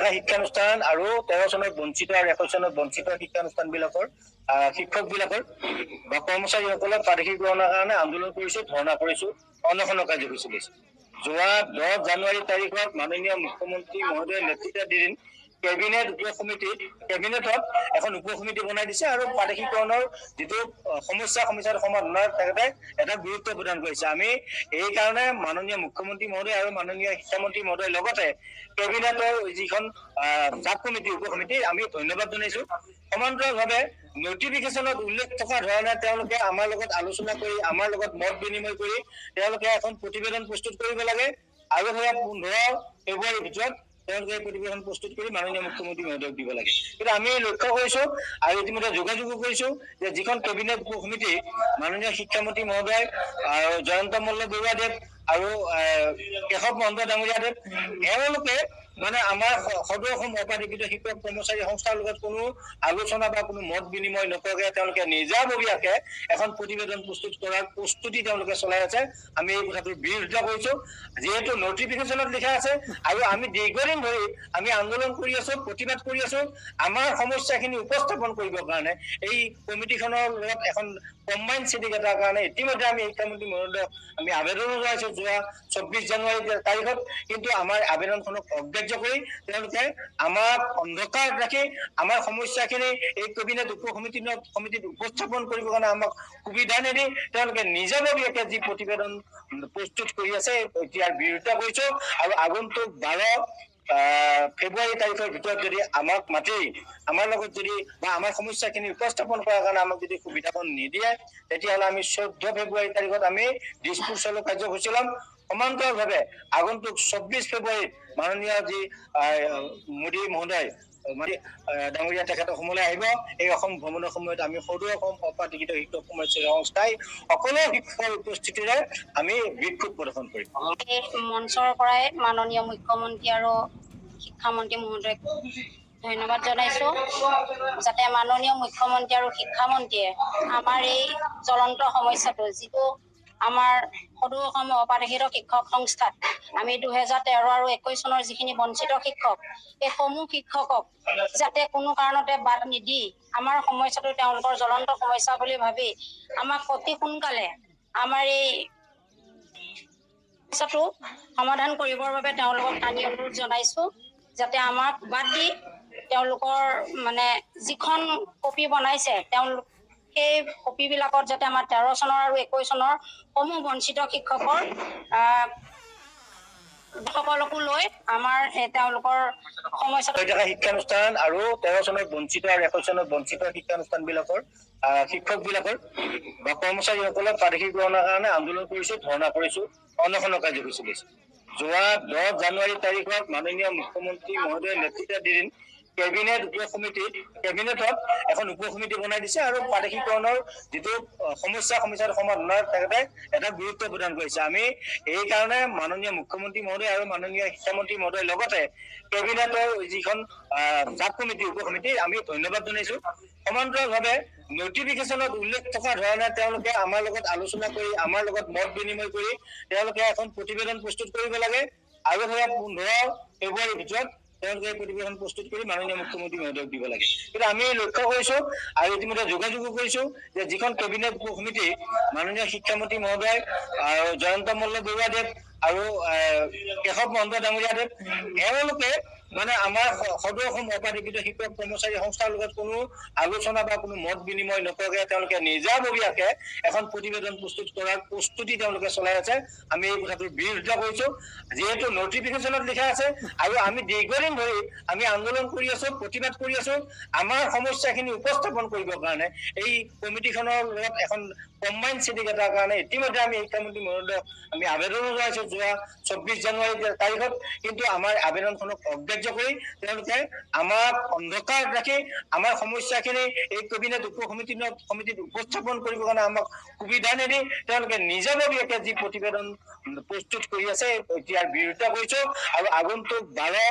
থকা শিক্ষানুষ্ঠান আৰু 13 চনত বঞ্চিত আৰু 21 চনত বঞ্চিত শিক্ষানুষ্ঠানবিলাকৰ শিক্ষকবিলাকৰ বা কৰ্মচাৰীসকলে প্ৰাদেশিক গ্ৰহণৰ কাৰণে আন্দোলন কৰিছো, ধৰ্ণা কৰিছো, অনশনৰ কাৰ্যসূচী লৈছে। যোৱা 10 জানুৱাৰী তাৰিখত মাননীয় মুখ্যমন্ত্ৰী মহোদয়ৰ নেতৃত্বাধীন কেবিনেটত এখন উপসমিতি বনাই দিছে আৰু প্ৰাদেশিকৰণৰ যিটো সমস্যাৰ সমাধানৰ তেখেতে এটা গুৰুত্ব প্ৰদান কৰিছে। আমি এই কাৰণে মাননীয় মুখ্যমন্ত্ৰী মহোদয় আৰু মাননীয় শিক্ষামন্ত্ৰী মহোদয়ৰ লগতে কেবিনেটৰ যিখন জাব কমিটি উপসমিতি আমি ধন্যবাদ জনাইছো। সমান্তৰালভাৱে নটিফিকেশ্যনত উল্লেখ থকা ধৰণে তেওঁলোকে আমাৰ লগত আলোচনা কৰি আমাৰ লগত মত বিনিময় কৰি তেওঁলোকে এখন প্ৰতিবেদন প্ৰস্তুত কৰিব লাগে আৰু 15 ফেব্ৰুৱাৰীৰ ভিতৰত তেওঁলোকে প্ৰতিবেদন প্ৰস্তুত কৰি মাননীয় মুখ্যমন্ত্ৰী মহোদয়ক দিব লাগে। কিন্তু আমি লক্ষ্য কৰিছো আৰু ইতিমধ্যে যোগাযোগো কৰিছো যে যিখন কেবিনেট উপসমিতি মাননীয় শিক্ষামন্ত্ৰী মহোদয় আৰু জয়ন্ত মল্ল বৰুৱাদেৱ আৰু কেশৱ মহন্ত ডাঙৰীয়াদেৱ এওঁলোকে মানে আমাৰ সদৌ অসম অপাধিকৃত শিক্ষক কৰ্মচাৰী সংস্থাৰ লগত কোনো আলোচনা বা কোনো মত বিনিময় নকৰাকৈ তেওঁলোকে নিজাববীয়াকে এখন প্ৰতিবেদন প্ৰস্তুত কৰাৰ প্ৰস্তুতি তেওঁলোকে চলাই আছে। আমি এই কথাটোৰ বিৰোধিতা কৰিছো। যিহেতু নটিফিকেশ্যনত লিখা আছে আৰু আমি দীৰ্ঘদিন ধৰি আমি আন্দোলন কৰি আছো, প্ৰতিবাদ কৰি আছো আমাৰ সমস্যাখিনি উপস্থাপন কৰিবৰ কাৰণে এই কমিটিখনৰ লগত এখন কম্বাইন চিটিং এটাৰ কাৰণে ইতিমধ্যে আমি শিক্ষামন্ত্ৰী মহোদয়ক আমি আবেদনো জনাইছো যোৱা 24 জানুৱাৰী তাৰিখত। কিন্তু আমাৰ আবেদনখনক অগ্ৰাহ্য কৰি তেওঁলোকে আমাক অন্ধকাৰত ৰাখি আমাৰ সমস্যাখিনি এই কেবিনেট উপসমিতিত উপস্থাপন কৰিবৰ কাৰণে আমাক সুবিধা নিদি তেওঁলোকে নিজাববীয়াকে যি প্ৰতিবেদন প্ৰস্তুত কৰি আছে ইয়াৰ বিৰোধিতা কৰিছো। আৰু আগন্তুক 12 ফেব্ৰুৱাৰী তাৰিখৰ ভিতৰত যদি আমাক মাতি আমাৰ লগত যদি বা আমাৰ সমস্যাখিনি উপস্থাপন কৰাৰ কাৰণে আমাক যদি সুবিধাকণ নিদিয়ে তেতিয়াহ'লে আমি 14 ফেব্ৰুৱাৰী তাৰিখত আমি দিছপুৰ চলো কাৰ্যসূচী ল'ম। সমান্তৰালভাৱে আগন্তুক 24 ফেব্ৰুৱাৰীত মাননীয় যি মোদী মহোদয় ডাঙৰীয়া তেখেত অসমলৈ আহিব। এই অসম ভ্ৰমণৰ সময়ত আমি সদৌ অসম অপাধিকৃত শিক্ষক কৰ্মচাৰী সংস্থাই সকলো শিক্ষকৰ উপস্থিতিৰে আমি বিক্ষোভ প্ৰদৰ্শন কৰিম। মঞ্চৰ পৰাই মাননীয় মুখ্যমন্ত্ৰী আৰু শিক্ষামন্ত্ৰী মহোদয়ক ধন্যবাদ জনাইছো যাতে মাননীয় মুখ্যমন্ত্ৰী আৰু শিক্ষামন্ত্ৰীয়ে আমাৰ এই জ্বলন্ত সমস্যাটো যিটো আমাৰ সদৌ অসম অপাধিকৃত শিক্ষক সংস্থাত আমি 2013 আৰু 21 চনৰ যিখিনি বঞ্চিত শিক্ষক এই সমূহ শিক্ষকক যাতে কোনো কাৰণতে বাদ নিদি আমাৰ সমস্যাটো তেওঁলোকৰ জ্বলন্ত সমস্যা বুলি ভাবি আমাক অতি সোনকালে আমাৰ এই সমস্যাটো সমাধান কৰিবৰ বাবে তেওঁলোকক আমি অনুৰোধ জনাইছো যাতে আমাক বাদ দি তেওঁলোকৰ মানে যিখন কপি বনাইছে তেওঁলোক সেই কপিবিলাকত যাতে আমাৰ 13 চনৰ আৰু 21 চনৰ সমূহ বঞ্চিত শিক্ষকৰ সকলকো লৈ আমাৰ তেওঁলোকৰ সমস্যা থকা শিক্ষানুষ্ঠান আৰু 13 চনত বঞ্চিত আৰু 21 চনত বঞ্চিত শিক্ষানুষ্ঠানবিলাকৰ শিক্ষকবিলাকৰ বা কৰ্মচাৰীসকলে প্ৰাদেশিক গ্ৰহণৰ কাৰণে আন্দোলন কৰিছো, ধৰ্ণা কৰিছো, অনশনৰ কাৰ্যসূচী লৈছে। যোৱা 10 জানুৱাৰী তাৰিখত মাননীয় মুখ্যমন্ত্ৰী মহোদয়ৰ নেতৃত্বাধীন কেবিনেটত এখন উপসমিতি বনাই দিছে আৰু প্ৰাদেশিকৰণৰ যিটো সমস্যাৰ সমাধানৰ তেখেতে এটা গুৰুত্ব প্ৰদান কৰিছে। আমি এই কাৰণে মাননীয় মুখ্যমন্ত্ৰী মহোদয় আৰু মাননীয় শিক্ষামন্ত্ৰী মহোদয়ৰ লগতে কেবিনেটৰ যিখন জাব কমিটি উপসমিতি আমি ধন্যবাদ জনাইছো। সমান্তৰালভাৱে নটিফিকেশ্যনত উল্লেখ থকা ধৰণে তেওঁলোকে আমাৰ লগত আলোচনা কৰি আমাৰ লগত মত বিনিময় কৰি তেওঁলোকে এখন প্ৰতিবেদন প্ৰস্তুত কৰিব লাগে আৰু 15 ফেব্ৰুৱাৰীৰ ভিতৰত তেওঁলোকে প্ৰতিবেদন প্ৰস্তুত কৰি মাননীয় মুখ্যমন্ত্ৰী মহোদয়ক দিব লাগে। কিন্তু আমি লক্ষ্য কৰিছো আৰু ইতিমধ্যে যোগাযোগো কৰিছো যে যিখন কেবিনেট উপসমিতি মাননীয় শিক্ষামন্ত্ৰী মহোদয় আৰু জয়ন্ত মল্ল বৰুৱাদেৱ আৰু কেশৱ মহন্ত ডাঙৰীয়াদেৱ এওঁলোকে মানে আমাৰ সদৌ অসম অপাধিকৃত শিক্ষক কৰ্মচাৰী সংস্থাৰ লগত কোনো আলোচনা বা কোনো মত বিনিময় নকৰাকৈ তেওঁলোকে নিজাববীয়াকে এখন প্ৰতিবেদন প্ৰস্তুত কৰাৰ প্ৰস্তুতি তেওঁলোকে চলাই আছে। আমি এই কথাটোৰ বিৰোধিতা কৰিছো। যিহেতু নটিফিকেশ্যনত লিখা আছে আৰু আমি দীৰ্ঘদিন ধৰি আমি আন্দোলন কৰি আছো, প্ৰতিবাদ কৰি আছো আমাৰ সমস্যাখিনি উপস্থাপন কৰিবৰ কাৰণে এই কমিটিখনৰ লগত এখন কম্বাইন চিটিং এটাৰ কাৰণে ইতিমধ্যে আমি শিক্ষামন্ত্ৰী মহোদয়ক আমি আবেদনো জনাইছো যোৱা 24 জানুৱাৰী তাৰিখত। কিন্তু আমাৰ আবেদনখনক অগ্ৰাহ্য কৰি তেওঁলোকে আমাক অন্ধকাৰত ৰাখি আমাৰ সমস্যাখিনি এই কেবিনেট উপসমিতিত উপস্থাপন কৰিবৰ কাৰণে আমাক সুবিধা নিদি তেওঁলোকে নিজাববীয়াকে যি প্ৰতিবেদন প্ৰস্তুত কৰি আছে ইয়াৰ বিৰোধিতা কৰিছো। আৰু আগন্তুক 12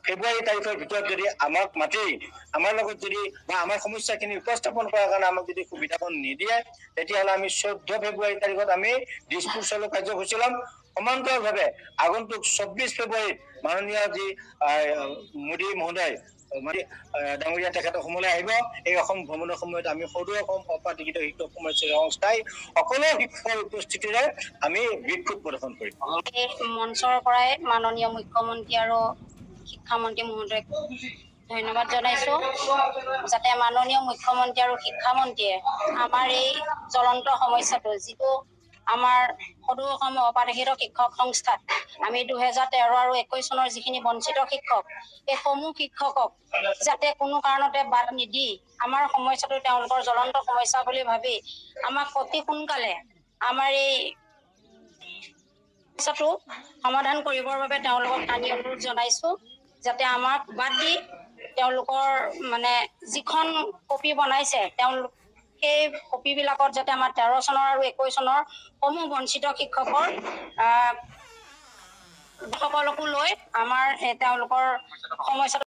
ফেব্ৰুৱাৰী তাৰিখৰ ভিতৰত যদি আমাক মাতি আমাৰ লগত যদি বা আমাৰ সমস্যাখিনি উপস্থাপন কৰাৰ কাৰণে আমাক যদি সুবিধাকণ নিদিয়ে তেতিয়াহ'লে আমি 14 ফেব্ৰুৱাৰী তাৰিখত আমি দিছপুৰ চলো কাৰ্যসূচী ল'ম। সমান্তৰালভাৱে আগন্তুক 24 ফেব্ৰুৱাৰীত মাননীয় যি মোদী মহোদয় ডাঙৰীয়া তেখেত অসমলৈ আহিব। এই অসম ভ্ৰমণৰ সময়ত আমি সদৌ অসম অপাধিকৃত শিক্ষক সমাজসেৱী সংস্থাই সকলো শিক্ষকৰ উপস্থিতিৰে আমি বিক্ষোভ প্ৰদৰ্শন কৰিম। এই মঞ্চৰ পৰাই মাননীয় মুখ্যমন্ত্ৰী আৰু শিক্ষামন্ত্ৰী মহোদয়ক ধন্যবাদ জনাইছো, যাতে মাননীয় মুখ্যমন্ত্ৰী আৰু শিক্ষামন্ত্ৰীয়ে আমাৰ এই জ্বলন্ত সমস্যাটো, যিটো আমাৰ সদৌ অসম অপাধিকৃত শিক্ষক সংস্থাত আমি 2013 আৰু 21 চনৰ যিখিনি বঞ্চিত শিক্ষক, এই সমূহ শিক্ষকক যাতে কোনো কাৰণতে বাদ নিদি আমাৰ সমস্যাটো তেওঁলোকৰ জ্বলন্ত সমস্যা বুলি ভাবি আমাক অতি সোনকালে আমাৰ এই সমস্যাটো সমাধান কৰিবৰ বাবে তেওঁলোকক আমি অনুৰোধ জনাইছো, যাতে আমাক বাদ দি তেওঁলোকৰ যিখন কপি বনাইছে তেওঁলোক সেই কপিবিলাকত যাতে আমাৰ 13 চনৰ আৰু 21 চনৰ সমূহ বঞ্চিত শিক্ষকৰ সকলকো লৈ আমাৰ তেওঁলোকৰ সমস্যাটো